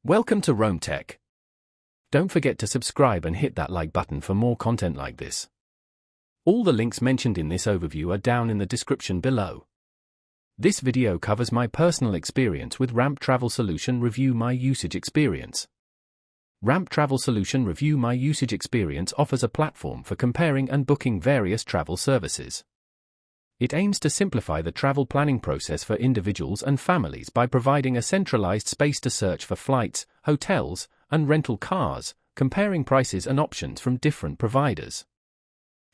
Welcome to Rome Tech. Don't forget to subscribe and hit that like button for more content like this. All the links mentioned in this overview are down in the description below. This video covers my personal experience with Ramp Travel Solution Review My Usage Experience. Ramp Travel Solution Review My Usage Experience offers a platform for comparing and booking various travel services. It aims to simplify the travel planning process for individuals and families by providing a centralized space to search for flights, hotels, and rental cars, comparing prices and options from different providers.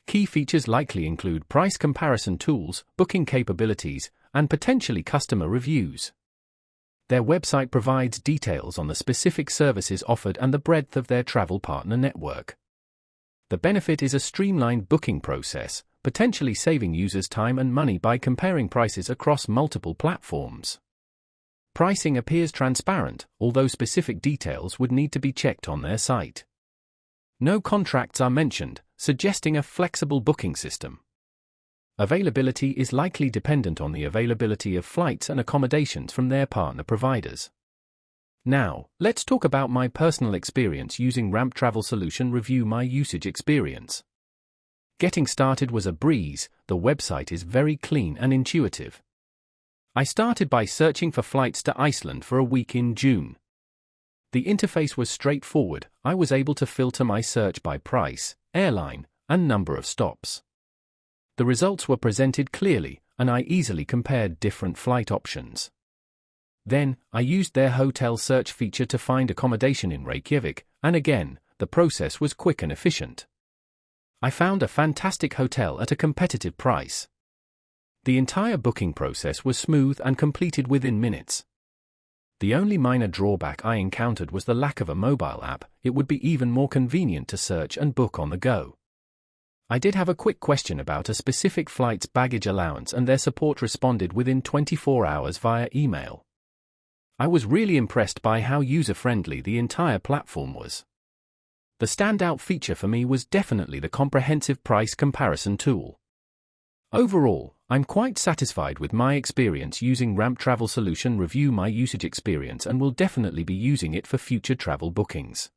Key features likely include price comparison tools, booking capabilities, and potentially customer reviews. Their website provides details on the specific services offered and the breadth of their travel partner network. The benefit is a streamlined booking process, potentially saving users time and money by comparing prices across multiple platforms. Pricing appears transparent, although specific details would need to be checked on their site. No contracts are mentioned, suggesting a flexible booking system. Availability is likely dependent on the availability of flights and accommodations from their partner providers. Now, let's talk about my personal experience using Ramp Travel Solution Review My Usage Experience. Getting started was a breeze. The website is very clean and intuitive. I started by searching for flights to Iceland for a week in June. The interface was straightforward. I was able to filter my search by price, airline, and number of stops. The results were presented clearly, and I easily compared different flight options. Then, I used their hotel search feature to find accommodation in Reykjavik, and again, the process was quick and efficient. I found a fantastic hotel at a competitive price. The entire booking process was smooth and completed within minutes. The only minor drawback I encountered was the lack of a mobile app. It would be even more convenient to search and book on the go. I did have a quick question about a specific flight's baggage allowance, and their support responded within 24 hours via email. I was really impressed by how user-friendly the entire platform was. The standout feature for me was definitely the comprehensive price comparison tool. Overall, I'm quite satisfied with my experience using Ramp Travel Solution Review My Usage Experience and will definitely be using it for future travel bookings.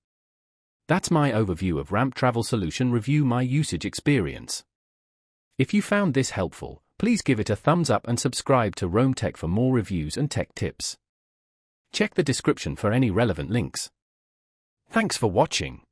That's my overview of Ramp Travel Solution Review My Usage Experience. If you found this helpful, please give it a thumbs up and subscribe to Rome Tech for more reviews and tech tips. Check the description for any relevant links. Thanks for watching.